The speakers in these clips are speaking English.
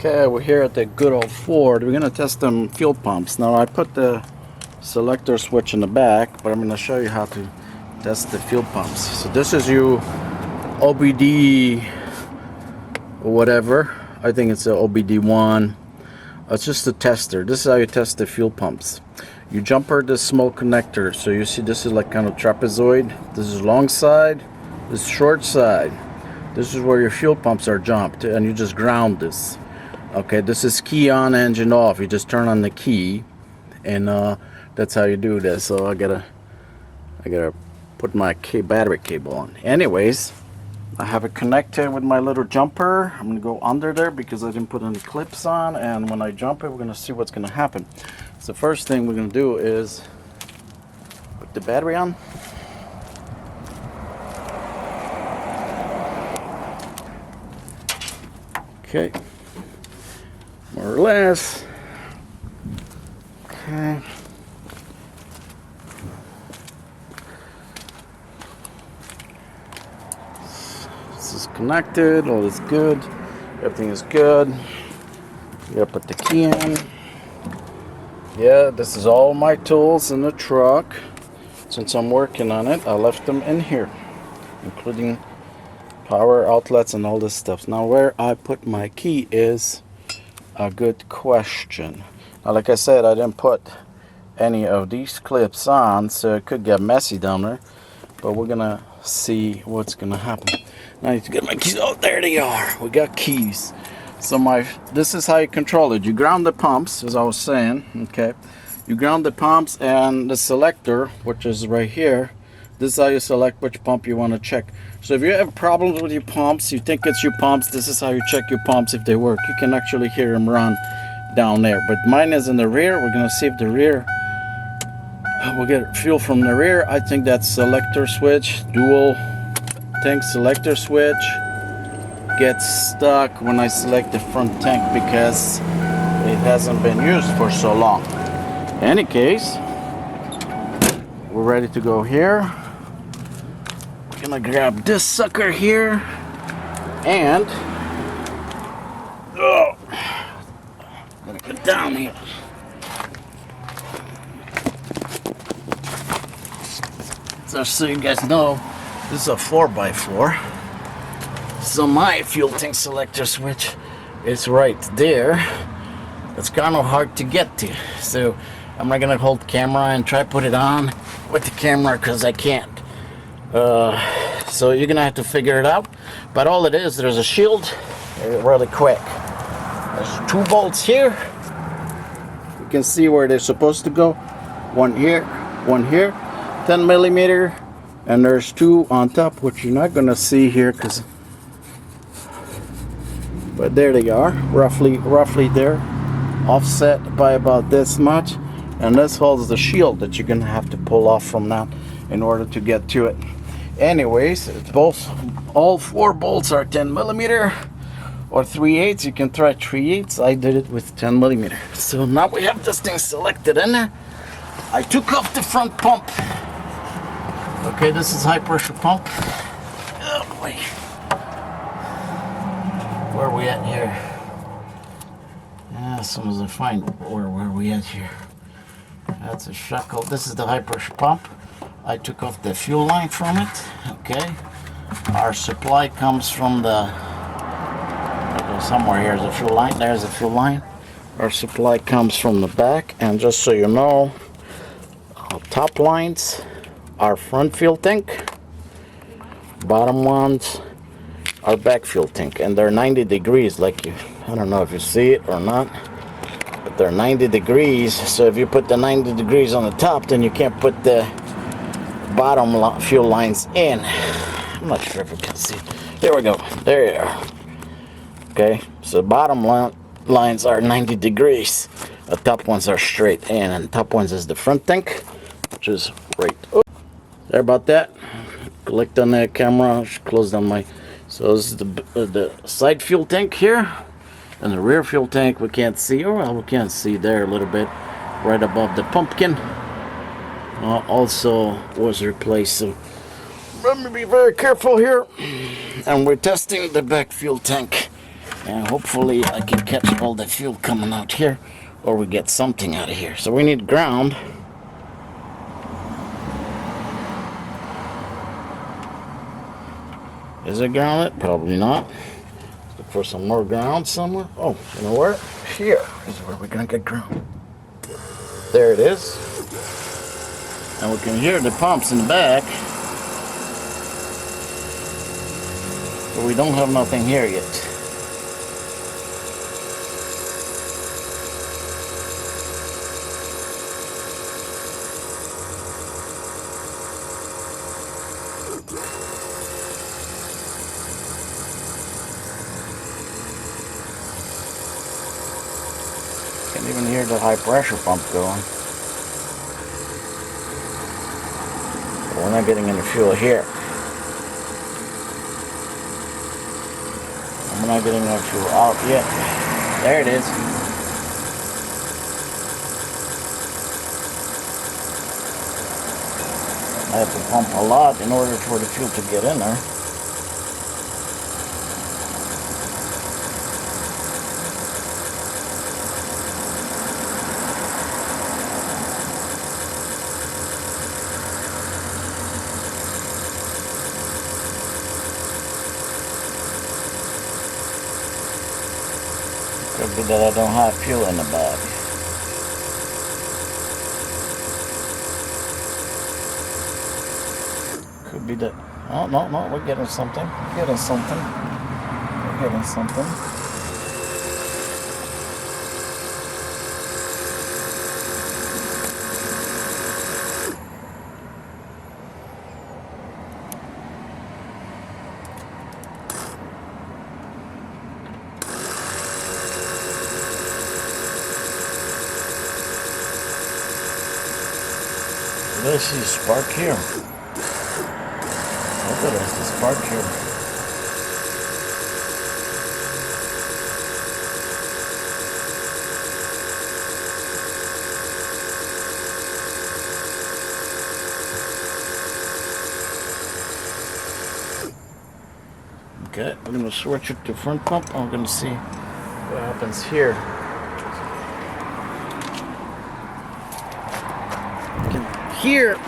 Okay, we're here at the good old Ford. We're gonna test them fuel pumps. Now I put the selector switch in the back, but I'm gonna show you how to test the fuel pumps. So this is your OBD or whatever. I think it's a OBD1. It's just a tester. This is how you test the fuel pumps. You jumper this small connector. So you see this is like kind of trapezoid. This is long side. This is short side. This is where your fuel pumps are jumped, and you just ground this. Okay, this is key on, engine off. You just turn on the key, and that's how you do this. So I gotta put my battery cable on. Anyways, I have it connected with my little jumper. I'm gonna go under there because I didn't put any clips on, and when I jump it, we're gonna see what's gonna happen. So the first thing we're gonna do is put the battery on. Okay, more or less. Okay. This is connected, all is good. Everything is good. You gotta put the key in. Yeah, this is all my tools in the truck. Since I'm working on it, I left them in here, including power outlets and all this stuff. Now where I put my key is a good question. Now like I said, I didn't put any of these clips on, so it could get messy down there, but we're gonna see what's gonna happen. Now I need to get my keys. Oh, there they are. We got keys. So this is how you control it. You ground the pumps, as I was saying. Okay, you ground the pumps, and the selector, which is right here, this is how you select which pump you want to check. So if you have problems with your pumps, you think it's your pumps, this is how you check your pumps if they work. You can actually hear them run down there. But mine is in the rear. We're going to see if the rear, we'll get fuel from the rear. I think that's selector switch, dual tank selector switch. Gets stuck when I select the front tank because it hasn't been used for so long. In any case, we're ready to go here. Gonna grab this sucker here and gonna get down here. So you guys know, this is a 4x4. So my fuel tank selector switch is right there. It's kind of hard to get to. So I'm not gonna hold the camera and try to put it on with the camera because I can't. So you're gonna have to figure it out, but all it is, there's a shield. Really quick, there's 2 bolts here. You can see where they're supposed to go. One here, 10 millimeter, and there's 2 on top, which you're not gonna see here but there they are, roughly there, offset by about this much, and this holds the shield that you're gonna have to pull off from that in order to get to it. Anyways, all 4 bolts are 10 millimeter or 3/8. You can try 3/8. I did it with 10 millimeter. So now we have this thing selected in there. I took off the front pump. Okay, this is high pressure pump. Oh boy. Where are we at here? As soon as I find where are we at here. That's a shackle. This is the high pressure pump. I took off the fuel line from it. Okay, our supply comes from the, somewhere here's the fuel line. There's the fuel line. Our supply comes from the back, and just so you know, top lines are front fuel tank, bottom ones are back fuel tank, and they're 90 degrees. Like I don't know if you see it or not, but they're 90 degrees. So if you put the 90 degrees on the top, then you can't put the bottom fuel lines in. I'm not sure if you can see. There we go. There you are. Okay, so bottom lines are 90 degrees. The top ones are straight in, and the top ones is the front tank, which is right. Oh, sorry about that. Clicked on the camera. Closed on my. So this is the side fuel tank here, and the rear fuel tank we can't see. Oh well, we can't see there a little bit, right above the pumpkin. Also was replaced. So let me be very careful here. And we're testing the back fuel tank. And hopefully I can catch all the fuel coming out here, or we get something out of here. So we need ground. Is it grounded? Probably not. Let's look for some more ground somewhere. Oh, you know where? Here is where we're gonna get ground. There it is. And we can hear the pumps in the back. But we don't have nothing here yet. Can't even hear the high pressure pump going. But we're not getting any fuel here. I'm not getting any fuel out yet. There it is. I have to pump a lot in order for the fuel to get in there. Could be that I don't have fuel in the bag. Could be that. Oh, no, we're getting something. We're getting something. We're getting something. Did I see a spark here? I thought it was the spark here. Okay, I'm going to switch it to front pump. I'm going to see what happens here. You can hear.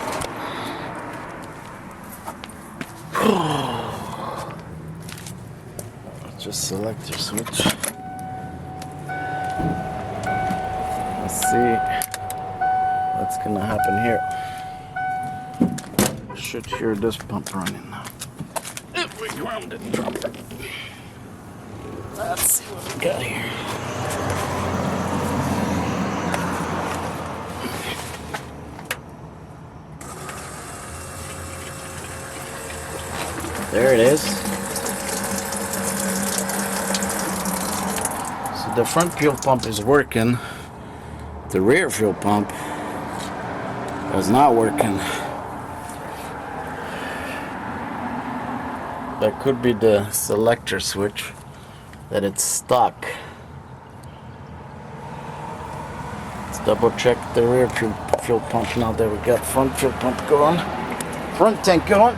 Just select your switch. Let's see what's going to happen here. I should hear this pump running now. If we ground it proper. Let's see what we got here. There it is. So the front fuel pump is working. The rear fuel pump is not working. That could be the selector switch, that it's stuck. Let's double check the rear fuel pump now that we got front fuel pump going. Front tank going.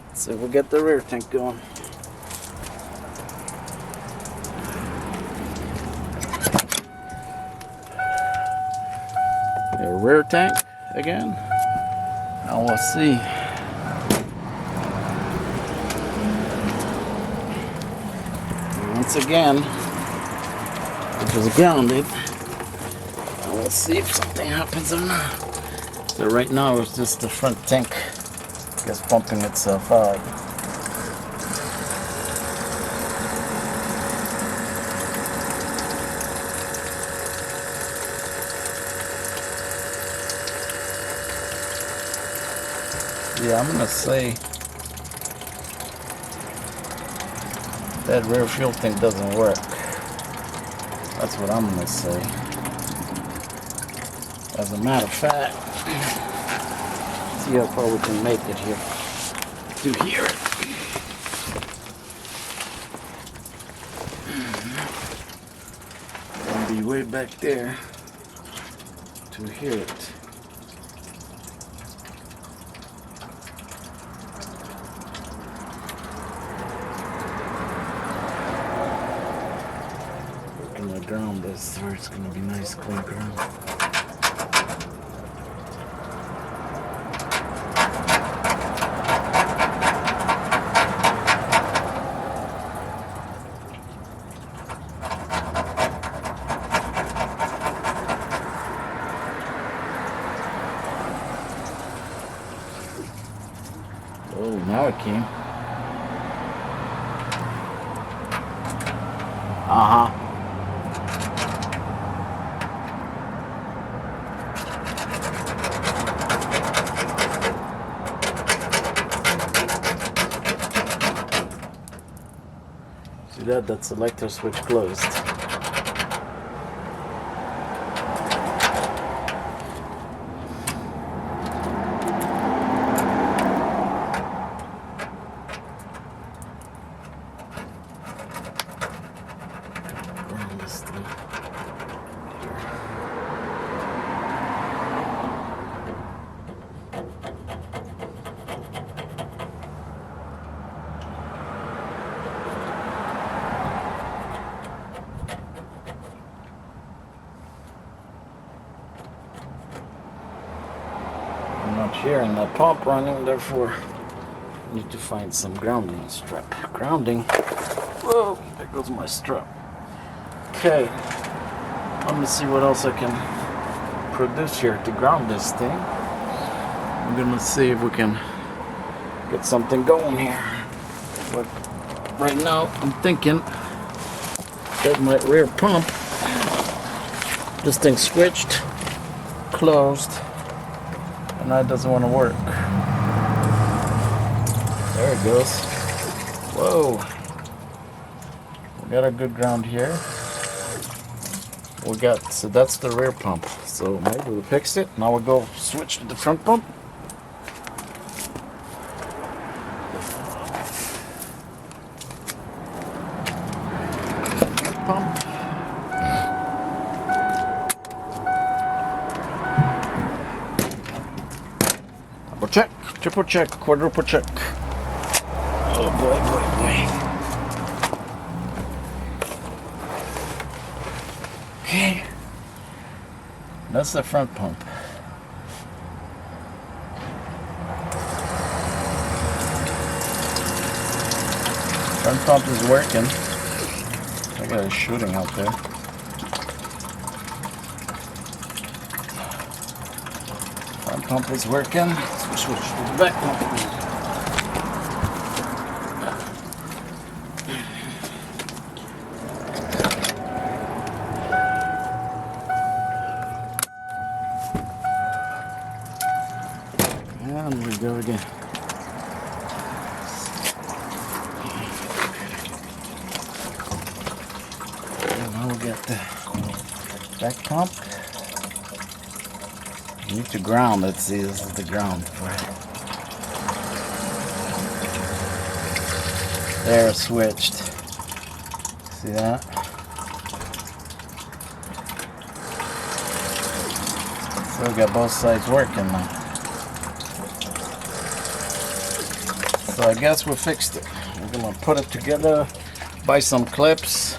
Let's see if we get the rear tank going. The rear tank again. Now we'll see. Once again, it was grounded. Now let's see if something happens or not. So right now it's just the front tank just pumping itself out. Yeah, I'm gonna say that rear fuel tank doesn't work. That's what I'm gonna say. As a matter of fact, see how far we can make it here to hear it. I'll be way back there to hear it. ground this where it's gonna be nice clean ground. Oh, now it came. Uh-huh. See that? That selector switch closed. I'm not hearing that pump running, therefore I need to find some grounding strap. Grounding. Whoa, there goes my strap. Okay, let me see what else I can produce here to ground this thing. I'm gonna see if we can get something going here. But right now I'm thinking that my rear pump, this thing switched, closed, and that doesn't want to work. There it goes. Whoa. We got a good ground here. So that's the rear pump. So maybe we fixed it. Now we'll go switch to the front pump. Double check, triple check, quadruple check. Oh boy, boy, boy. Okay. That's the front pump. Front pump is working. I got a shooting out there. Front pump is working. So we switch to the back pump. And we go again. And now we get the back pump. You need to ground. Let's see, this is the ground for it. There, switched. See that? So we got both sides working now. So I guess we fixed it. We're gonna put it together, buy some clips,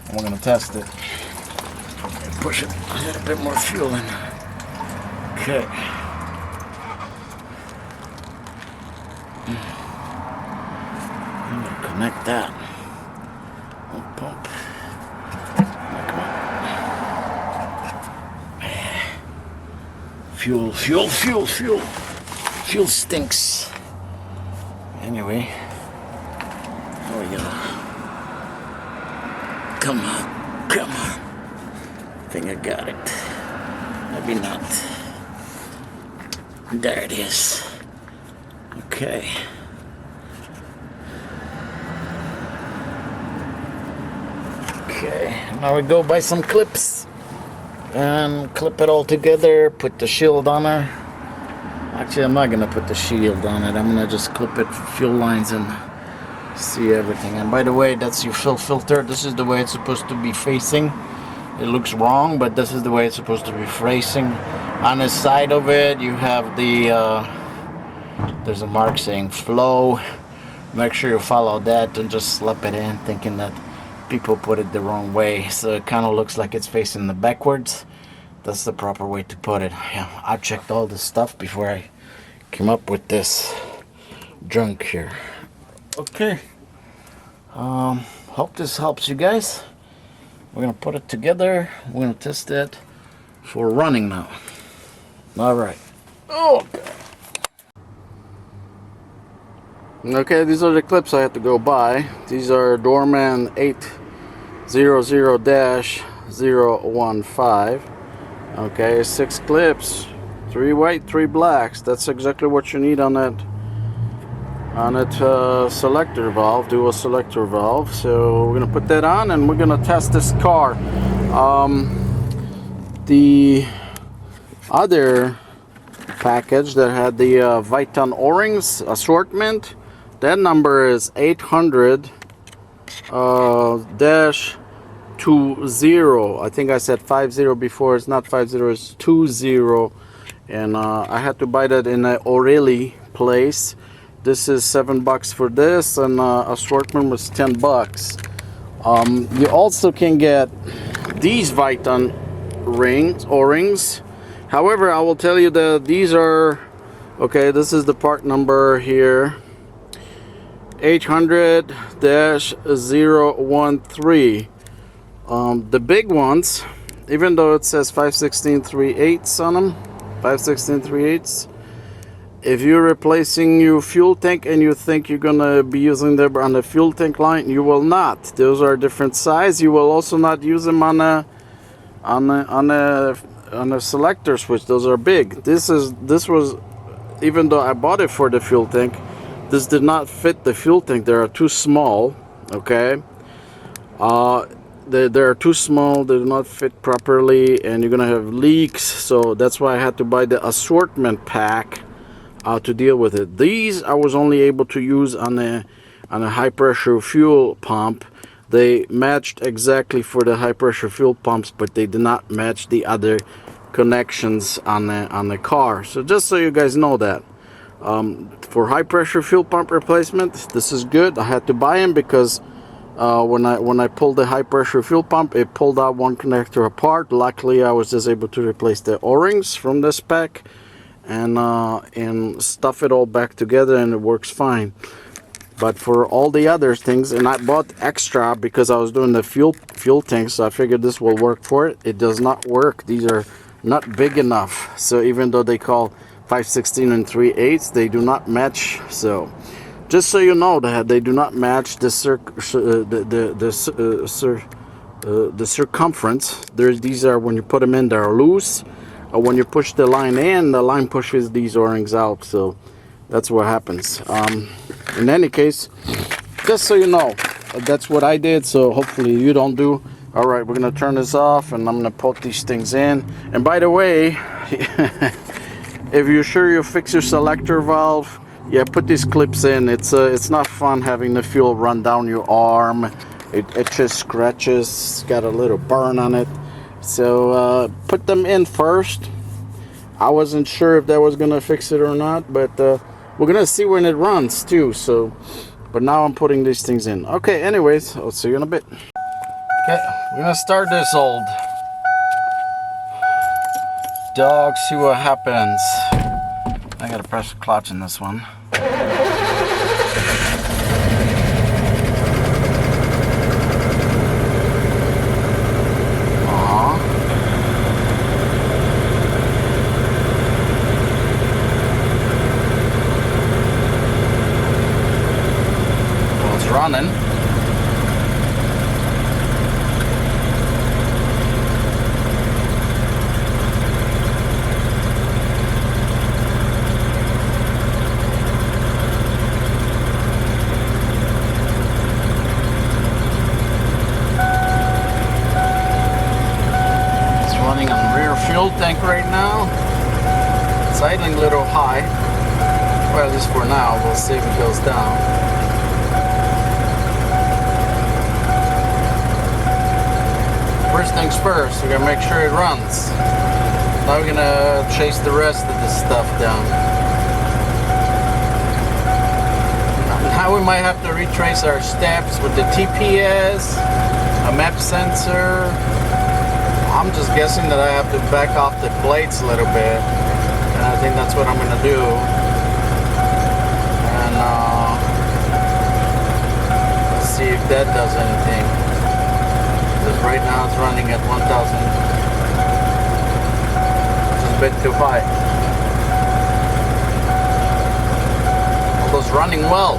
and we're gonna test it. Push it, a little bit more fuel in. Okay. I'm gonna connect that. Pump. Fuel, fuel, fuel, fuel. Fuel stinks. Anyway, there we go. Come on, come on. I think I got it. Maybe not. There it is. Okay. Okay, now we go buy some clips and clip it all together, put the shield on her. Actually, I'm not gonna put the shield on it. I'm gonna just clip it, fuel lines, and see everything. And by the way, that's your fill filter. This is the way it's supposed to be facing. It looks wrong, but this is the way it's supposed to be facing. On the side of it, you have the there's a mark saying flow. Make sure you follow that and just slap it in, thinking that people put it the wrong way, so it kind of looks like it's facing the backwards. That's the proper way to put it. Yeah, I checked all this stuff before I came up with this junk here. Okay, hope this helps you guys. We're gonna put it together. We're gonna test it for running now. All right. Oh. Okay, these are the clips I had to go buy. These are Doorman 800-015. Okay, 6 clips, 3 white, 3 blacks. That's exactly what you need on that selector valve, dual selector valve. So we're gonna put that on and we're gonna test this car. The other package that had the Viton O-rings assortment, that number is 800-20. I think I said 50 before. It's not 50, it's 20. And I had to buy that in an O'Reilly place. This is $7 for this, and assortment was $10. You also can get these Viton O-rings. However, I will tell you that these are, okay, this is the part number here, 800-013. The big ones, even though it says 5/16 3/8 on them, 5/16 3/8, if you're replacing your fuel tank and you think you're gonna be using them on the fuel tank line, you will not. Those are different size. You will also not use them on a selector switch. Those are big. This was, even though I bought it for the fuel tank, this did not fit the fuel tank. They are too small. Okay, they are too small. They do not fit properly, and you're gonna have leaks. So that's why I had to buy the assortment pack to deal with it. These I was only able to use on a high pressure fuel pump. They matched exactly for the high pressure fuel pumps, but they did not match the other connections on the car. So just so you guys know that, for high pressure fuel pump replacement, this is good. I had to buy them because when I pulled the high pressure fuel pump, it pulled out one connector apart. Luckily, I was just able to replace the O-rings from this pack and stuff it all back together, and it works fine. But for all the other things, and I bought extra because I was doing the fuel tank, so I figured this will work for it. It does not work. These are not big enough. So even though they call 5/16 and 3/8, they do not match. So just so you know that they do not match the circumference. These are, when you put them in, they're loose. When you push the line in, the line pushes these O-rings out. So that's what happens. In any case, just so you know, that's what I did. So hopefully you don't do. All right, we're gonna turn this off, and I'm gonna put these things in. And by the way, if you're sure you fix your selector valve, yeah, put these clips in. It's not fun having the fuel run down your arm. It itches, scratches, it's got a little burn on it. So put them in first. I wasn't sure if that was gonna fix it or not, but we're gonna see when it runs too. So, but now I'm putting these things in. Okay, anyways, I'll see you in a bit. Okay, we're gonna start this old dog, see what happens. I gotta press the clutch in this one. Well, it's running. Fuel tank right now. It's idling a little high. Well, at least for now. We'll see if it goes down. First things first, we're gonna make sure it runs. Now we're gonna chase the rest of this stuff down. Now we might have to retrace our steps with the TPS. A map sensor. I'm just guessing that I have to back off the plates a little bit, and I think that's what I'm gonna do. And let's see if that does anything. Because right now it's running at 1,000, which is a bit too high. Although it's running well.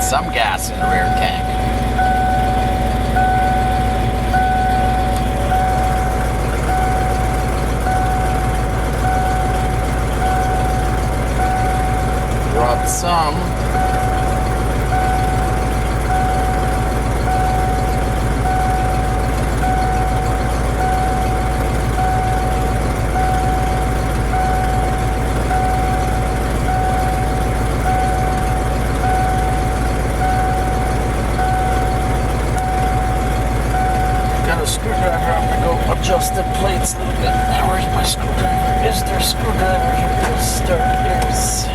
Some gas in the rear tank. Dropped some. Screwdriver, I'm gonna go adjust the plates a little bit. Now, where's my screwdriver? Is there a screwdriver? Here it is. Start gears.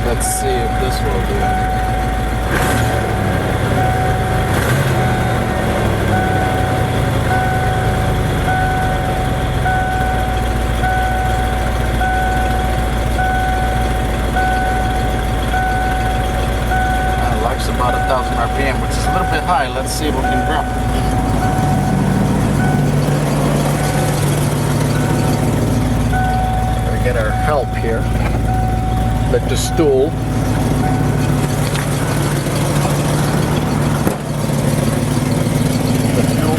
Let's see if this will do. About 1,000 RPM, which is a little bit high. Let's see if we can drop it. Gotta get our help here. Like the stool. The fuel.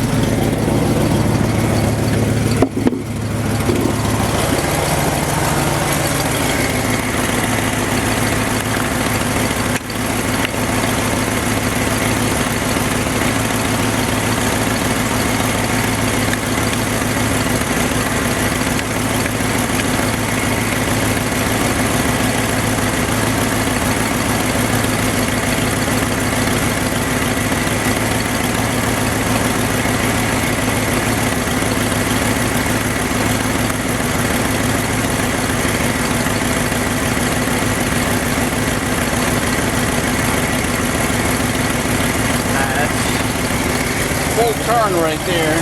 Full turn right there.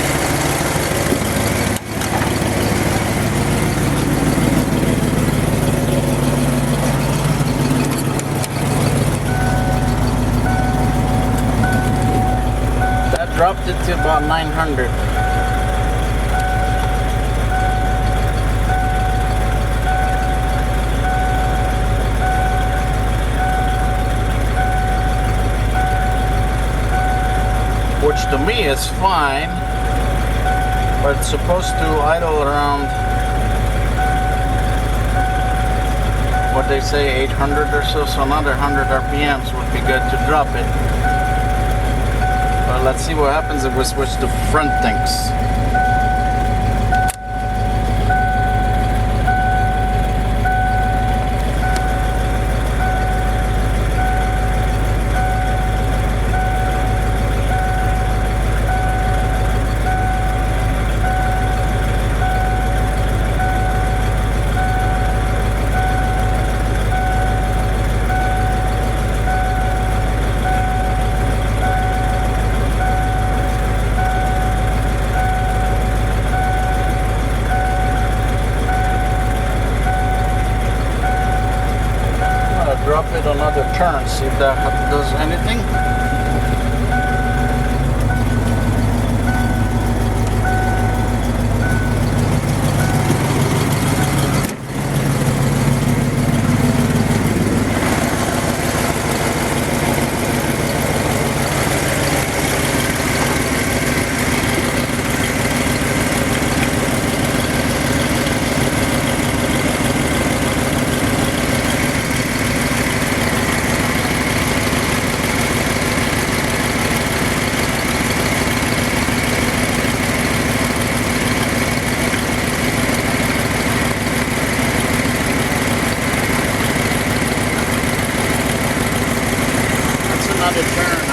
That dropped it to about 900. Which to me is fine, but it's supposed to idle around, what they say, 800 or so, so another 100 RPMs would be good to drop it. But let's see what happens if we switch to front tanks. Drop it another turn, see if that does anything.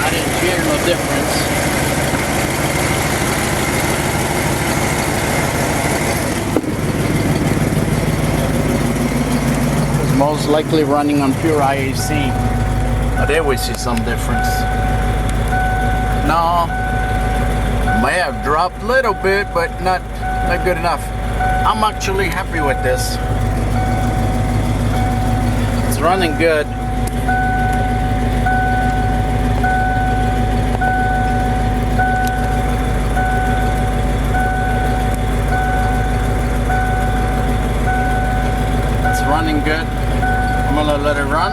I didn't hear no difference. It's most likely running on pure IAC. But there we see some difference. No, may have dropped a little bit, but not good enough. I'm actually happy with this. It's running good. It's running good. I'm gonna let it run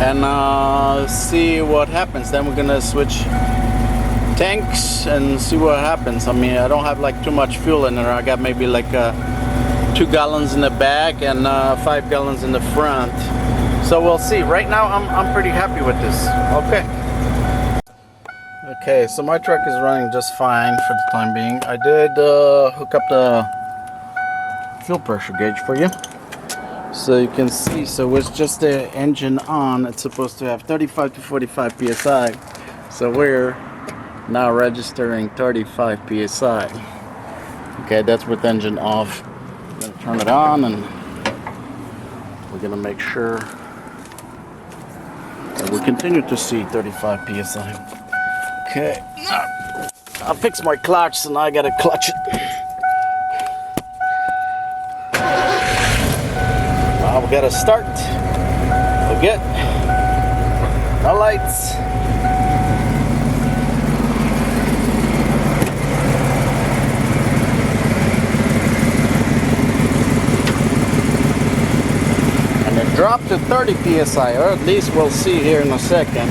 and see what happens. Then we're gonna switch tanks and see what happens. I mean, I don't have like too much fuel in there. I got maybe like 2 gallons in the back and 5 gallons in the front. So we'll see. Right now I'm pretty happy with this. Okay, so my truck is running just fine for the time being. I did hook up the fuel pressure gauge for you, so you can see. So it's just the engine on. It's supposed to have 35 to 45 psi. So we're now registering 35 psi. Okay, that's with engine off. I'm gonna turn it on, and we're gonna make sure that we continue to see 35 psi. Okay, I'll fix my clutch, so now I gotta clutch it. Now we gotta start. We'll get the lights. Drop to 30 psi, or at least we'll see here in a second.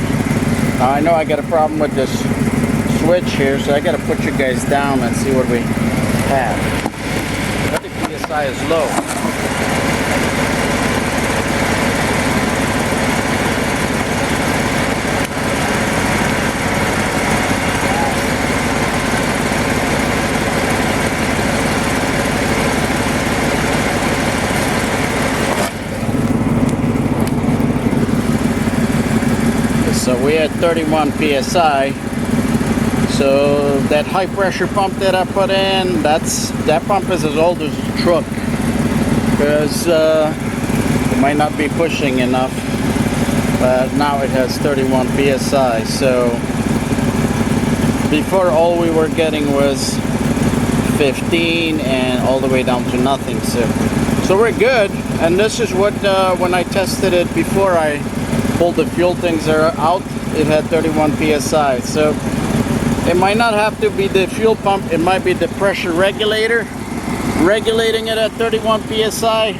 Now I know I got a problem with this switch here, so I got to put you guys down and see what we have. 30 psi is low. So we're at 31 psi. So that high pressure pump that I put in, that pump is as old as the truck, because it might not be pushing enough. But now it has 31 psi. So before, all we were getting was 15 and all the way down to nothing. So we're good. And this is what when I tested it before I pulled the fuel things out, it had 31 psi. So it might not have to be the fuel pump, it might be the pressure regulator regulating it at 31 psi,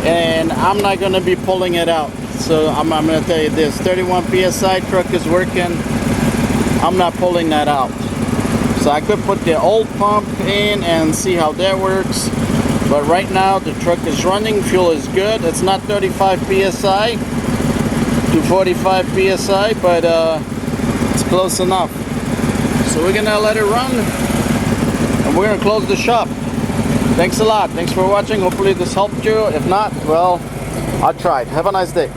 and I'm not going to be pulling it out. So I'm going to tell you this, 31 psi truck is working, I'm not pulling that out. So I could put the old pump in and see how that works, but right now the truck is running, fuel is good. It's not 35 psi to 45 psi, but it's close enough. So we're gonna let it run, and we're gonna close the shop. Thanks a lot. Thanks for watching. Hopefully this helped you. If not, well, I tried. Have a nice day.